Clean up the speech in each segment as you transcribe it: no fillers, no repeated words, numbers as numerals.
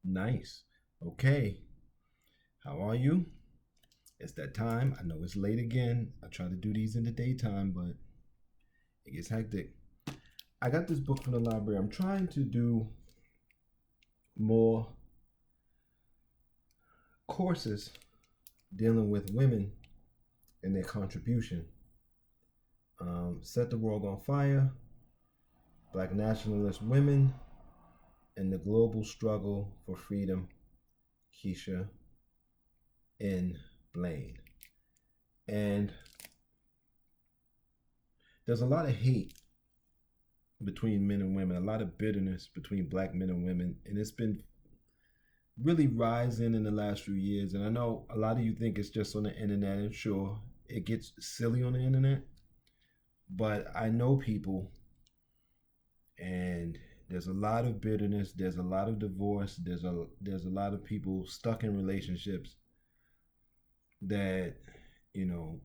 Nice. Okay. How are you? It's that time. I know it's late again. I try to do these in the daytime, but it gets hectic. I got this book from the library. I'm trying to do more courses dealing with women and their contribution. Set the World on Fire, Black Nationalist Women, and the Global Struggle for Freedom, Keisha N. Blaine. And there's a lot of hate between men and women, a lot of bitterness between black men and women, and it's been really rising in the last few years. And I know a lot of you think it's just on the internet, and sure, it gets silly on the internet, but I know people, and there's a lot of bitterness, there's a lot of divorce, there's a lot of people stuck in relationships that, you know,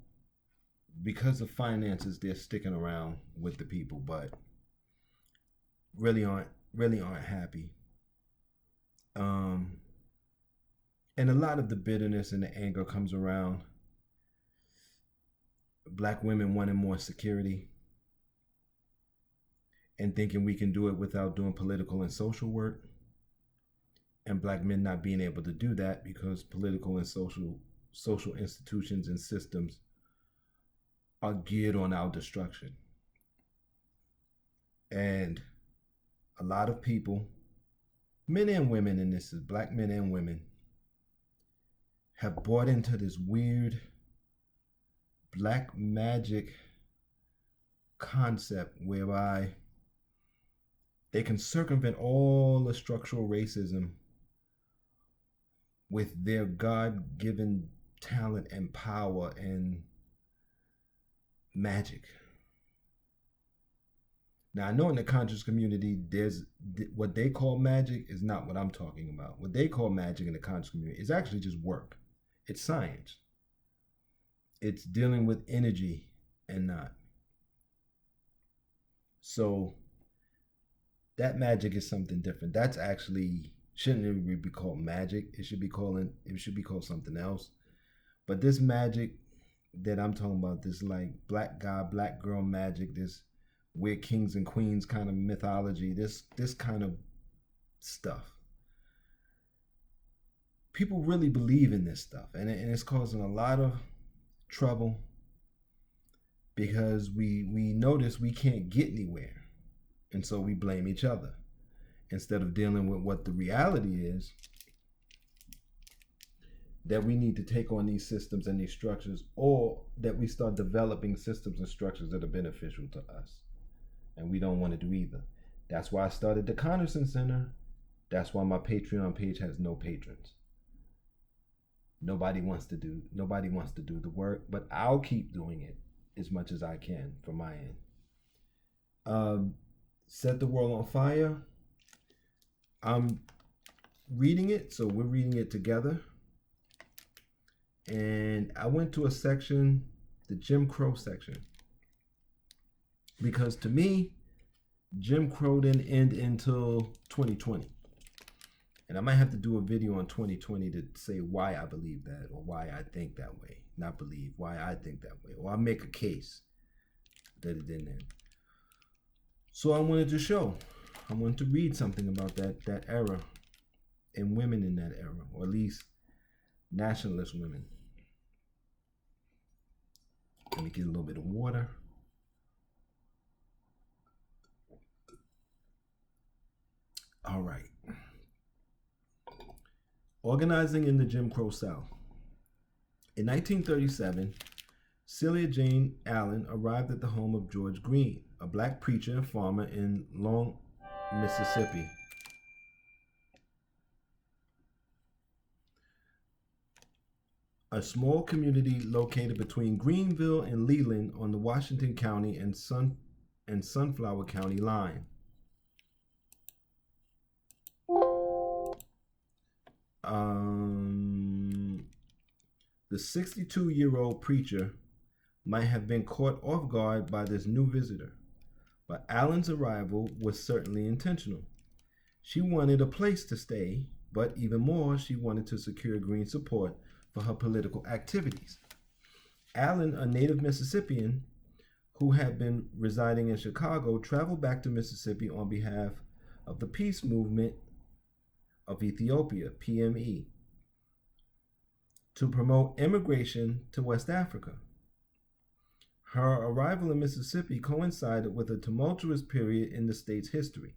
because of finances, they're sticking around with the people, but really aren't happy. And a lot of the bitterness and the anger comes around black women wanting more security and thinking we can do it without doing political and social work, and black men not being able to do that because political and social institutions and systems are geared on our destruction. And a lot of people, men and women, and this is black men and women, have bought into this weird black magic concept whereby they can circumvent all the structural racism with their God-given talent and power and magic. Now, I know in the conscious community, there's what they call magic is not what I'm talking about. What they call magic in the conscious community is actually just work. It's science. It's dealing with energy and not. So that magic is something different. That's actually shouldn't even be called magic. It should be called something else. But this magic that I'm talking about, this like black guy, black girl magic, this we're kings and queens kind of mythology, this kind of stuff. People really believe in this stuff, and it's causing a lot of trouble because we notice we can't get anywhere, and so we blame each other instead of dealing with what the reality is, that we need to take on these systems and these structures, or that we start developing systems and structures that are beneficial to us. And we don't want to do either. That's why I started the Connerson Center. That's why my Patreon page has no patrons. Nobody wants to do the work, but I'll keep doing it as much as I can from my end. Set the World on Fire. I'm reading it, so we're reading it together. And I went to a section, the Jim Crow section, because to me, Jim Crow didn't end until 2020. And I might have to do a video on 2020 to say why I believe that, or why I think that way. Not believe, why I think that way. Or I'll make a case that it didn't end. So I wanted to read something about that era and women in that era, or at least nationalist women. Let me get a little bit of water. All right. Organizing in the Jim Crow South. In 1937, Celia Jane Allen arrived at the home of George Green, a black preacher and farmer in Long, Mississippi. A small community located between Greenville and Leland on the Washington County and Sunflower County line. The 62-year-old preacher might have been caught off guard by this new visitor, but Allen's arrival was certainly intentional. She wanted a place to stay but even more, she wanted to secure Green support for her political activities. Allen, a native Mississippian who had been residing in Chicago, traveled back to Mississippi on behalf of the Peace Movement of Ethiopia, PME, to promote immigration to West Africa. Her arrival in Mississippi coincided with a tumultuous period in the state's history.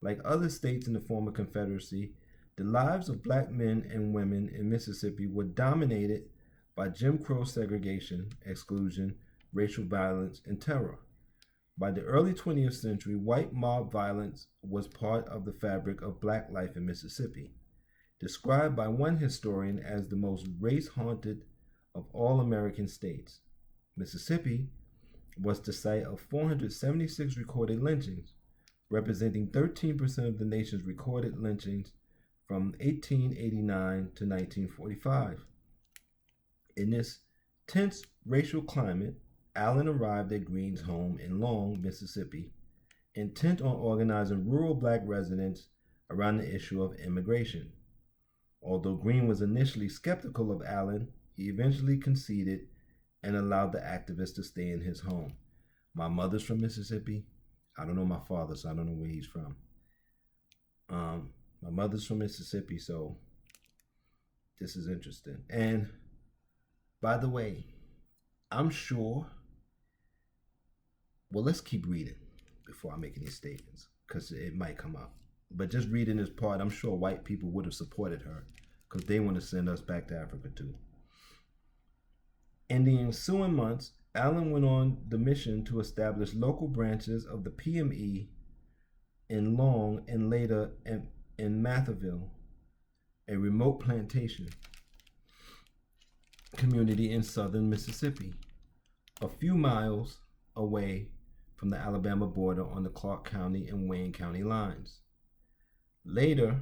Like other states in the former Confederacy, the lives of black men and women in Mississippi were dominated by Jim Crow segregation, exclusion, racial violence, and terror. By the early 20th century, white mob violence was part of the fabric of black life in Mississippi, described by one historian as the most race-haunted of all American states. Mississippi was the site of 476 recorded lynchings, representing 13% of the nation's recorded lynchings from 1889 to 1945. In this tense racial climate, Allen arrived at Green's home in Long, Mississippi, intent on organizing rural black residents around the issue of immigration. Although Green was initially skeptical of Allen, he eventually conceded and allowed the activist to stay in his home. My mother's from Mississippi. I don't know my father, so I don't know where he's from. My mother's from Mississippi, so this is interesting. And by the way, I'm sure, well, let's keep reading before I make any statements, because it might come up. But just reading this part, I'm sure white people would have supported her, because they want to send us back to Africa too. In the ensuing months, Allen went on the mission to establish local branches of the PME in Long and later in Matherville, a remote plantation community in southern Mississippi, a few miles away from the Alabama border on the Clark County and Wayne County lines. Later,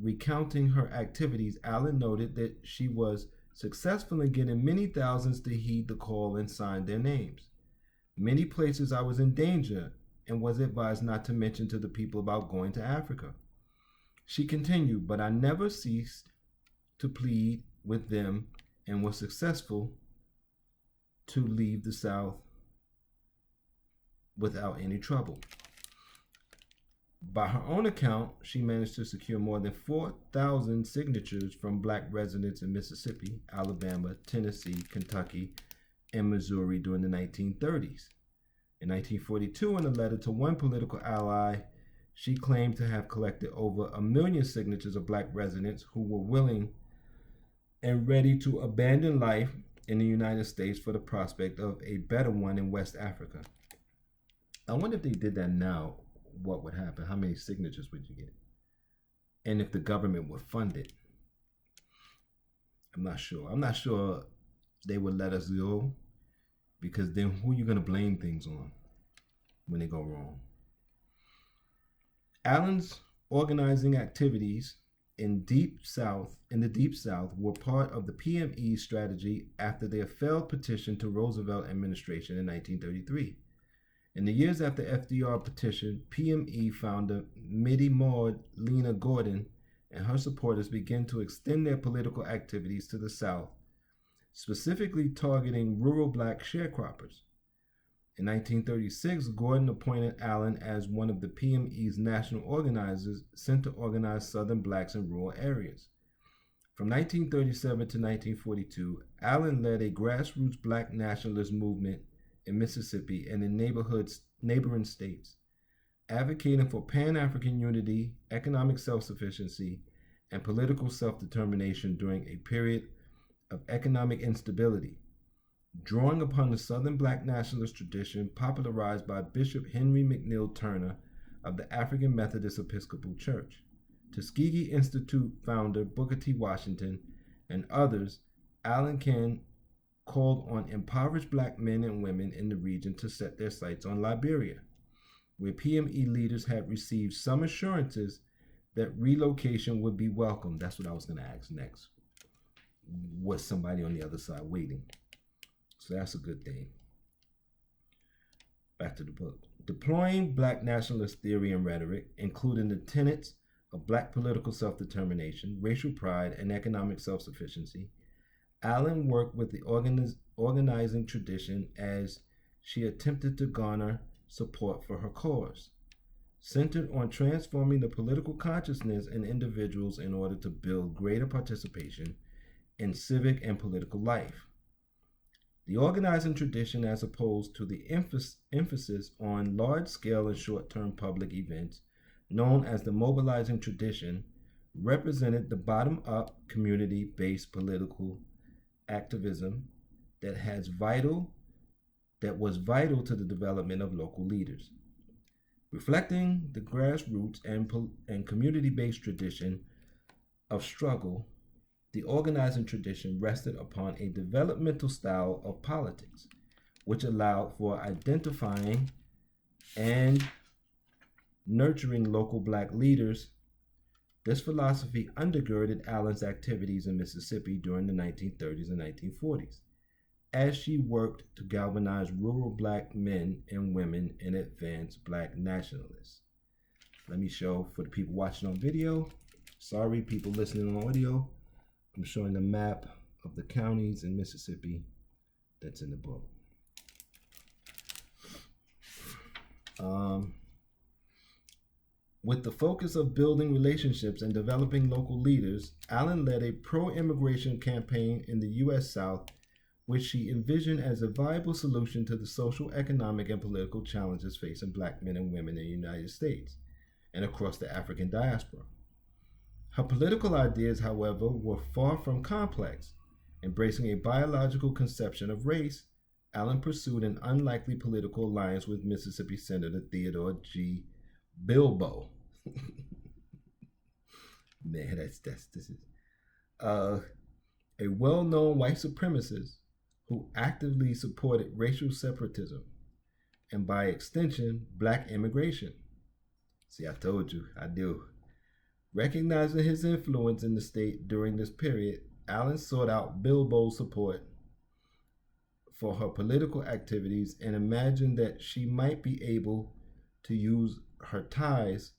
recounting her activities, Allen noted that she was successful in getting many thousands to heed the call and sign their names. Many places I was in danger and was advised not to mention to the people about going to Africa. She continued, but I never ceased to plead with them and was successful to leave the South without any trouble. By her own account, she managed to secure more than 4,000 signatures from black residents in Mississippi, Alabama, Tennessee, Kentucky, and Missouri during the 1930s. In 1942, in a letter to one political ally, she claimed to have collected over 1 million signatures of black residents who were willing and ready to abandon life in the United States for the prospect of a better one in West Africa. I wonder if they did that now, what would happen? How many signatures would you get? And if the government would fund it? I'm not sure. I'm not sure they would let us go, because then who are you going to blame things on when they go wrong? Allen's organizing activities in the Deep South were part of the PME strategy after their failed petition to Roosevelt administration in 1933. In the years after FDR petition, PME founder Mittie Maud Lena Gordon and her supporters began to extend their political activities to the South, specifically targeting rural black sharecroppers. In 1936, Gordon appointed Allen as one of the PME's national organizers sent to organize Southern blacks in rural areas. From 1937 to 1942, Allen led a grassroots black nationalist movement in Mississippi and in neighboring states, advocating for Pan-African unity, economic self-sufficiency, and political self-determination during a period of economic instability, drawing upon the Southern black nationalist tradition popularized by Bishop Henry McNeill Turner of the African Methodist Episcopal Church, Tuskegee Institute founder Booker T. Washington, and others. Allen called on impoverished black men and women in the region to set their sights on Liberia, where PME leaders had received some assurances that relocation would be welcome. That's what I was going to ask next. Was somebody on the other side waiting? So that's a good thing. Back to the book. Deploying black nationalist theory and rhetoric, including the tenets of black political self-determination, racial pride, and economic self-sufficiency, Allen worked with the organizing tradition as she attempted to garner support for her cause, centered on transforming the political consciousness in individuals in order to build greater participation in civic and political life. The organizing tradition, as opposed to the emphasis on large-scale and short-term public events, known as the mobilizing tradition, represented the bottom-up, community-based political activism that was vital to the development of local leaders. Reflecting the grassroots and community-based tradition of struggle, the organizing tradition rested upon a developmental style of politics, which allowed for identifying and nurturing local black leaders. This philosophy undergirded Allen's activities in Mississippi during the 1930s and 1940s, as she worked to galvanize rural black men and women and advance black nationalists. Let me show for the people watching on video. Sorry, people listening on audio. I'm showing the map of the counties in Mississippi that's in the book. With the focus of building relationships and developing local leaders, Allen led a pro-immigration campaign in the U.S. South, which she envisioned as a viable solution to the social, economic, and political challenges facing black men and women in the United States and across the African diaspora. Her political ideas, however, were far from complex. Embracing a biological conception of race, Allen pursued an unlikely political alliance with Mississippi Senator Theodore G. Bilbo. Man, this is a well-known white supremacist who actively supported racial separatism and, by extension, black immigration. See, I told you, I do. Recognizing his influence in the state during this period, Allen sought out Bilbo's support for her political activities and imagined that she might be able to use her ties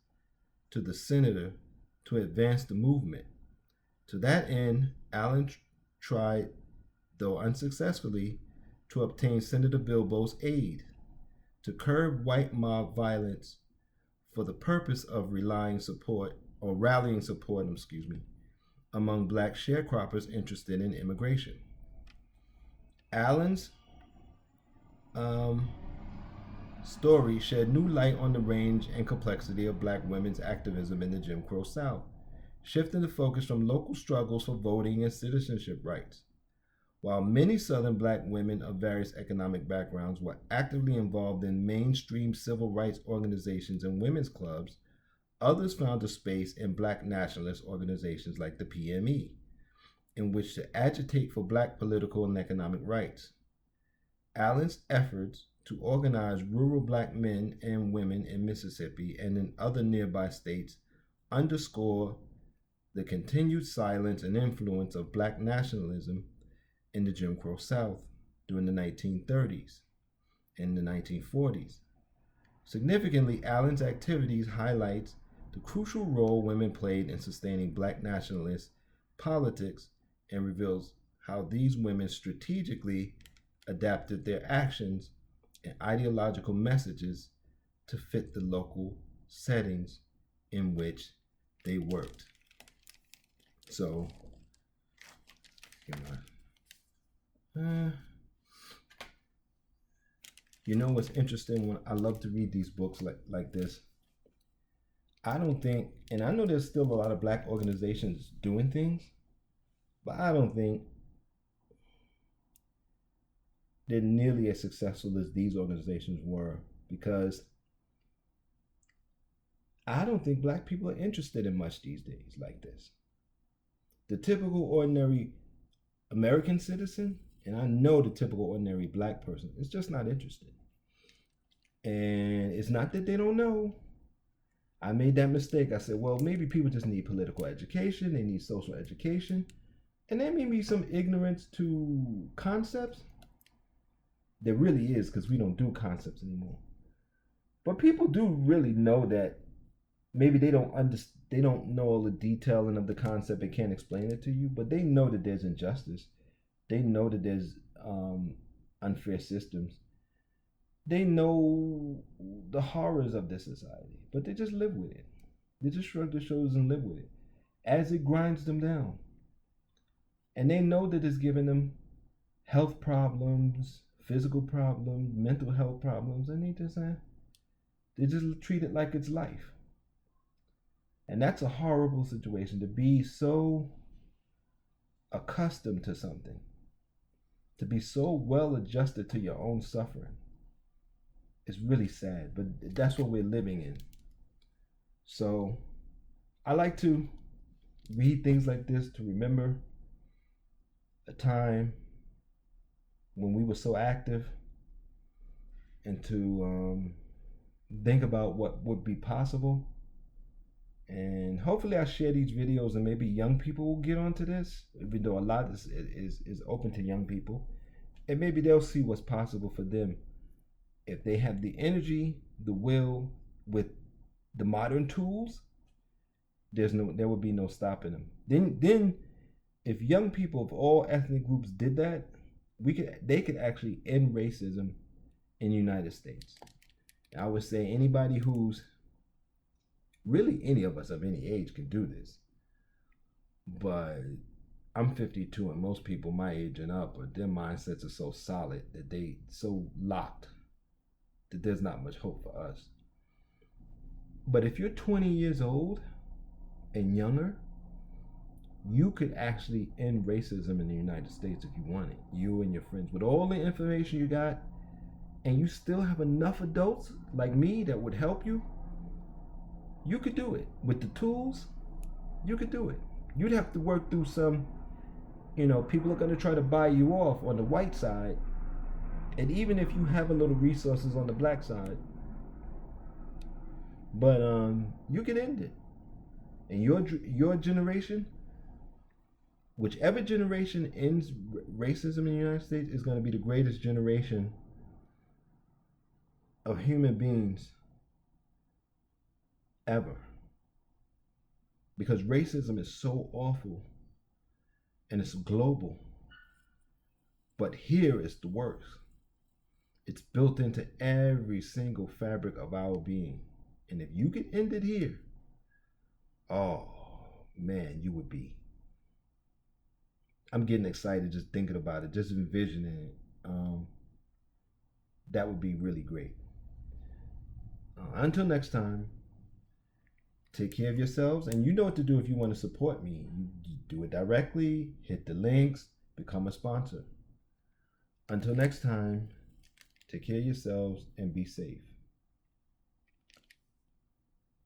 to the senator to advance the movement. To that end, Allen tried, though unsuccessfully, to obtain Senator Bilbo's aid to curb white mob violence for the purpose of rallying support among black sharecroppers interested in immigration. Allen's story shed new light on the range and complexity of black women's activism in the Jim Crow South, shifting the focus from local struggles for voting and citizenship rights. While many Southern black women of various economic backgrounds were actively involved in mainstream civil rights organizations and women's clubs, others found a space in black nationalist organizations like the PME, in which to agitate for black political and economic rights. Allen's efforts to organize rural black men and women in Mississippi and in other nearby states underscore the continued silence and influence of black nationalism in the Jim Crow South during the 1930s and the 1940s. Significantly, Allen's activities highlights the crucial role women played in sustaining black nationalist politics and reveals how these women strategically adapted their actions and ideological messages to fit the local settings in which they worked. So, you know what's interesting? When I love to read these books like this, I don't think, and I know there's still a lot of black organizations doing things, but I don't think they're nearly as successful as these organizations were, because I don't think black people are interested in much these days like this. The typical ordinary American citizen, and I know the typical ordinary black person, is just not interested. And it's not that they don't know. I made that mistake. I said, well, maybe people just need political education, they need social education, and there may be some ignorance to concepts. There really is, because we don't do concepts anymore. But people do really know that maybe they don't understand. they don't know all the detailing of the concept. They can't explain it to you, but they know that there's injustice. They know that there's unfair systems. They know the horrors of this society, but they just live with it. They just shrug their shoulders and live with it as it grinds them down. And they know that it's giving them health problems, physical problems, mental health problems, and they just treat it like it's life. And that's a horrible situation, to be so accustomed to something, to be so well adjusted to your own suffering. It's really sad, but that's what we're living in. So I like to read things like this to remember a time when we were so active, and to think about what would be possible. And hopefully I share these videos and maybe young people will get onto this, even though a lot is open to young people. And maybe they'll see what's possible for them if they have the energy, the will, with the modern tools. There will be no stopping them. Then if young people of all ethnic groups did that, they could actually end racism in the United States. I would say anybody who's really, any of us of any age can do this. But I'm 52, and most people my age and up, their mindsets are so solid, that they so locked, that there's not much hope for us. But if you're 20 years old and younger, you could actually end racism in the United States if you want it. You and your friends, with all the information you got, and you still have enough adults like me that would help you, you could do it. With the tools, you could do it. You'd have to work through some, people are going to try to buy you off on the white side. And even if you have a little resources on the black side, but you can end it. And your generation, whichever generation ends racism in the United States, is going to be the greatest generation of human beings ever. Because racism is so awful and it's global. But here is the worst. It's built into every single fabric of our being. And if you could end it here, oh man, you would be. I'm getting excited just thinking about it, just envisioning it. That would be really great. Until next time, take care of yourselves, and you know what to do if you want to support me. You do it directly, hit the links, become a sponsor. Until next time, take care of yourselves and be safe.